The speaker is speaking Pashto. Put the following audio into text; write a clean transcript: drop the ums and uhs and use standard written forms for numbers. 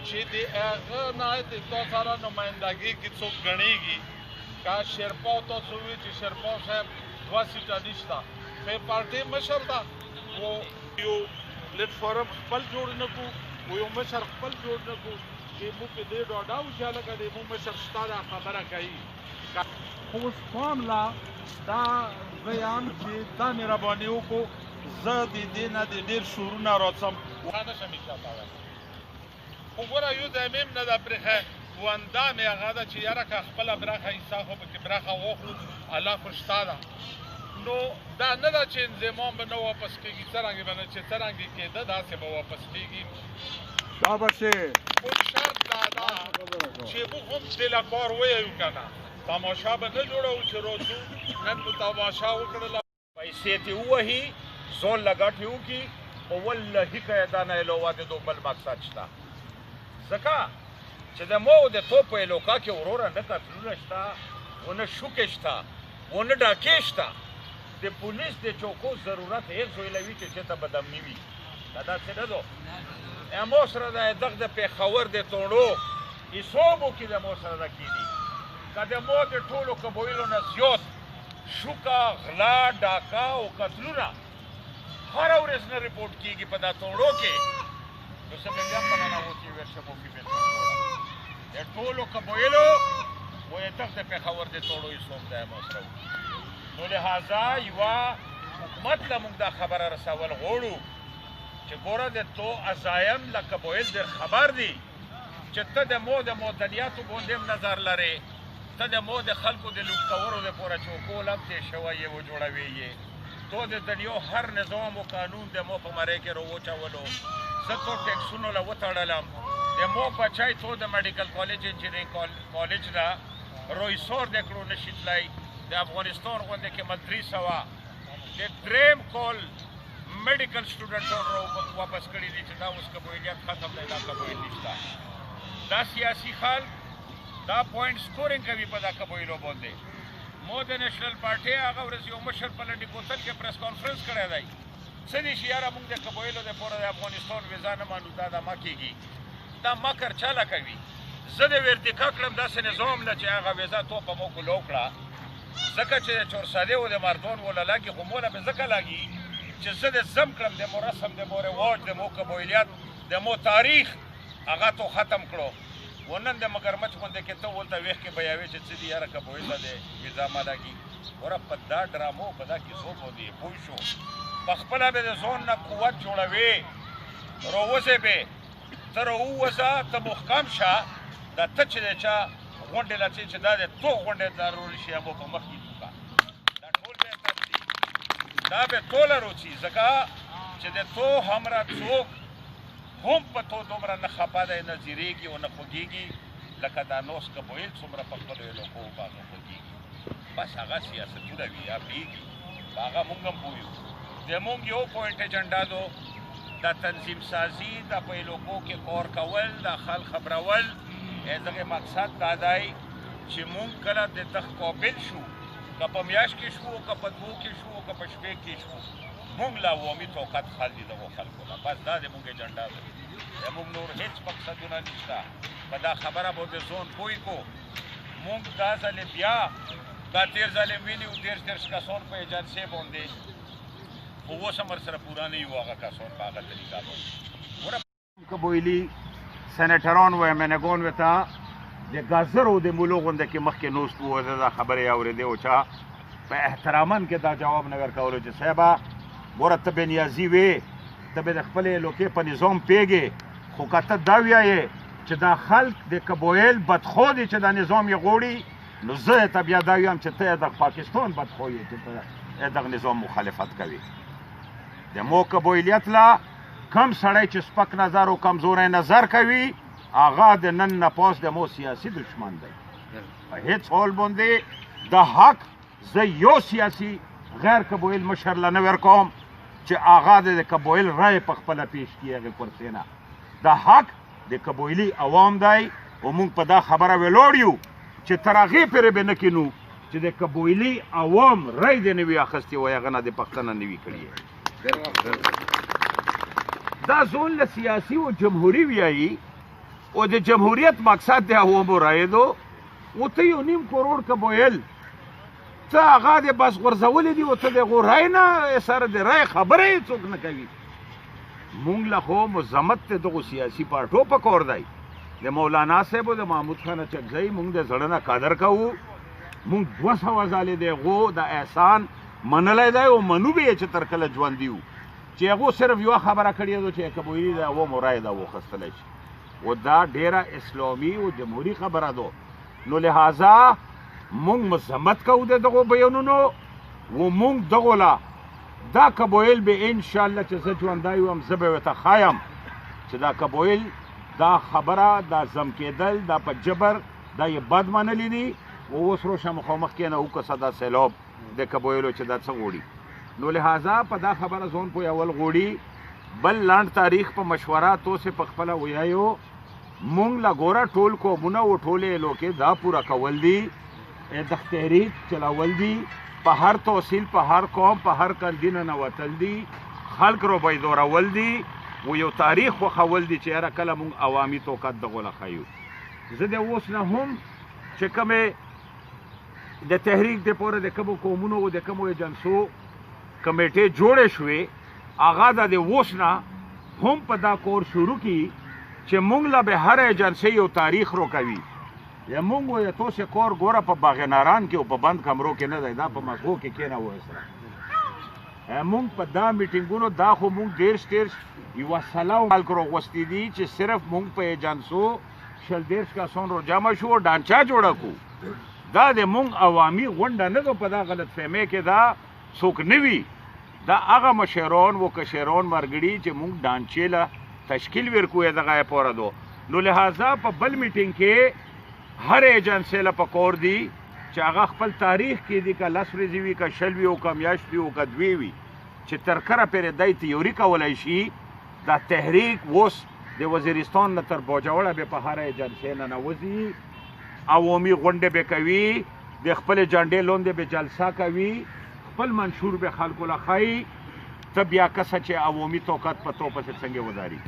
چې د هغه نه د تا سره نمایندګي کې څوک ګڼېږي که شیرپا تاسو ووایي چې شیرپا صاحب 2 سیټه نشته خو پارټۍ مشر ده و یو پلیټفارم خپل جوړ نه کړو و یو مشر خپل جوړ نه کړو چې موږ په دې ډاډه وو چې هلکه د موږ مشر شته دا خبره کوي خو اوس پام لا دا زه یم چې دا مهرباني وکړو زه د دې نه د ډېر شعورونه راڅم نه شم یې چاته ویلی خو ګوره یو ځای مې هم نه ده پرېښی وندا مې هغه ده چې یاره که خپله برخه حصه خو پکې برخه واخلو الله خو شته ده نو دا نه ده چې انضمام به نه واپس کېږي څرنګې به نه چې څرنګې کېده داسې به واپس کېږي دا به شي خو شرط دا ده چې موږ هم دله کار ویو که نه تماشا به نه جوړوو چې راځو نن مو تماشا وکړله پیسې ترې ووهي زون له ګټې وکړي خو واللهي که یې دا نه علاوه د دو بل مقصد شته ځکه چې د مو د تو په علاقه کې وروره نه قتلونه شته و نه شوکې شته و نه ډاکې شته د پولیس د چوکو ضرورت هیڅ ویلوي چې چېرته بدامني وي دا داسې نه ده مو سره د دغه د پېښور د توڼو حساب وکړي د مو سره ده کېدي که د مو د ټولو قبایلو نه زیات شوکه غلا ډاکه او قتلونه هره ورځ نه ریپورټ کېږي په دا توڼو کې نو څه به بیا مننه وکړي ورشمو کې بېلتون د ټولو قبایلو وایي دغه د پېښور د توڼو حساب دی مو سره وکړي نو لهذا یوه حکومت له موږ دا خبره رسول غواړو چې ګوره د تو عزایم له قبایل ډېر خبر دي چې ته د مو د مدنیاتو باندې هم نظر لرې ته د مو د خلکو د لوټ کولو دپاره چوکو لم تې شوی یې وجوړوې یې تو د دنیا هر نظام و قانون د مو په مرۍ کې راوچولو زه تو ټیکسونو له وتړلم د مو بچی تو د میډیکل کالج انجینرینګ کالج نه رویسور د کړو نشي تللی د افغانستان غوندې کې مدري سوه د دریم کال میډیکل سټوډنټان را واپس کړي دي چې دا اوس قبایلیت ختم دی دا قبایل نشته دا سیاسي خلک دا پوینټ سکورینګ کوي په دا قبایلو باندې مو د نیشنل پارټۍ هغه ورځ یو مشر په لنډي کوتل کې پریس کانفرنس کړی دی څه دي چې یاره موږ د قبایلو دپاره د افغانستان ویزا نه مانو دا ما کېږي دا مکر چاله کوي زه د ورتکا کړم داسې نظام نه چې هغه ویزا تو په مو کولو کړه ځکه چې د چورسادې و د مردون وله لګي خو موله به ځکه لګي چې زه د زم کړم د مو رسم د مو رواج د مو قبایلیت د مو تاریخ هغه تو ختم کړو و نن د مګرمچ غوندې کې ته ولته ویښ کې بیاوې چې څه دي یاره قبایله د ویزا ما لګي وره په دا ډرامو په دا کیسو باندې یې پوه شو په خپله به د ځان نه قوت جوړوې راوځې به ته راووځه ته محکم شه دا ته چې د چا غونډې لڅې چې دا د تو غونډې ضروري شي هغو په مخ کې وکړه دا ټول بهتر دي دا به توله روڅي ځکه چې د تو همره څوک هم په تو دومره نه خفه دی نه زیرېږي او نه خوږېږي لکه دا نوس قبایل څومره په خپلو علاقو باندې خوږېږي بس هغه سیاستونه وي یا پرېږدي په هغه موږ هم پوه یو زموږ یو پوینټ ایجنډا دو دا تنظیم سازي دا په علاقو کې کار کول دا خلک خبرول دغه مقصد دا دی چې موږ کله د دغه قابل شو که په میاشت کې شو که په 2 کې شو که په شپې کې شو موږ لا عوامي طاقت خال دي دغو خلکو نه بس دا د موږ ایجنډا ده زموږ نور هېڅ مقصدونه نشته په دا خبره باندې ځان پوه کړو موږ دا ځلې بیا دا تېر ځلې ویلي وو 30 کسان په ایجنسۍ باندې خو اوس هم ورسره پوره نه یو هغه کسان په هغه طریقه باندې قبایلي سینیټران و امنګان ورته د ګازرو د مولو غونډه کې مخکې نوست وو دا خبرې یې اورېدې و چې په احتراماً کې دا جواب نه ورکولو چې صاحبه ګوره ته بې نیازي وې ته به د خپلې علاقې په نظام پوهېږې خو که ته دا وایې چې دا خلک د قبایل بدخو دي چې دا نظام یې غواړي نو زه ته بیا دا وایم چې ته د پاکستان بدخو یې چې ته دغه نظام مخالفت کوي د مو قبایلیت لا کم سړی چې سپک نظر او کمزوری نظر کوي هغه د نن نه پاس د مو سیاسي دشمن دی په هېڅ حال باندې د حق زه یو سیاسي غیر قبایل مشر له نه ورکوم چې هغه د قبایل رای په خپله پیش کړي هغې کرسۍ نه د حق د قبایلي عوام دی او موږ په دا خبره ولاړ یو چې تر هغې پورې به نه کینو چې د قبایلي عوام رای دې نه وي اخیستې وایي هغه نه د پښتنه نه وي کړي دا ځون له سیاسي او جمهوري ویایي او د جمهوریت مقصد دی عوامو رایدو او ته 1.5 کروڑ قبایل ته هغه د بس غورځولې دي او ته د غورای نه سره د رای خبره څوک نه کوي. مونږ له خو مزمت ته دغه سیاسي پارټو په کور دی د مولانا صاحب او د محمود خان چکزی مونږ د زړه نه قدر کوو. مونږ 200 ځلې دغه د احسان منلی دی او منو به چې تر کله ژوندي وو چې هغه صرف یو خبره کړې ده چې قبایل د عوامو رای ده وخستلی شي او دا ډیره اسلامي او جمهوري خبره ده. نو لہذا مونږ مزمت کوو د دغو بیانونو و مونږ دغو له دا قبایل به انشاءالله چې زه ژوندی وم زه به ورته ښایم چې دا قبایل دا خبره دا زم کېدل دا په جبر دا یې بد منلی دي او اوس روشه مخامخ کېنه وکړه دا سیلاب د قبایلو چې دا څه غواړي. نو لہذا په دا خبره ځون پوهول غواړي. بل لنډ تاریخ په مشوره توسې په خپله ویایو مونږ له ګوره ټول قومونه و ټولې لوکې دا پوره کول دي د تحریک چلول دي په هر تحصیل په هر قوم په هر کندي ننوتل دي خلک رو بیدارول دي و یو تاریخ وښول دي چې یاره کله مونږ عوامي طاقت دغو له ښیو. زه د اوس نه هم چې کومې د تحریک دپاره د کومو قومونو او د کومو ایجنسو کمیټې جوړې شوې هغه د اوس نه هم په دا کور شروع کړي چې مونږ له به هر ایجنسۍ یو تاریخ روکوي. یا مونږ وایو توسې کور ګوره په باغناران کې او په بند کمرو کې نه دی دا په مغزو کې کېنه وسره مونږ په دا میټینګونو دا خو مونږ 13 یوه سلا خلک راغوستي دي چې صرف مونږ په ایجنسو 13 کسان رو جمع شو او ډانچه جوړه کړو. دا د مونږ عوامي غونډه نه ده په دا غلط فهمۍ کې دا څوک نه وي دا هغه مشران و کشران مرګړي چې مونږ ډانچې له تشکیل ورکوی دغه پوره دو. نو لہذا په بل میټینګ کې هر ایجنسی له پکور دی چې هغه خپل تاریخ کې دی که 10 ورځې وي که 20 وي او که میاشت وي او که 2 وي چې تر کره پورې دی تیوري کولی شي. دا تحریک اوس د وزیرستان نه تر باجوړه به په هر ایجنسی ننوځي عوامي غونډې به کوي د خپل جنډې لوندې به جلسه کوي خپل منشور به خلکو له ښایي ته بیا کسه چې عوامي طاقت په تو پسې څنګه وداري.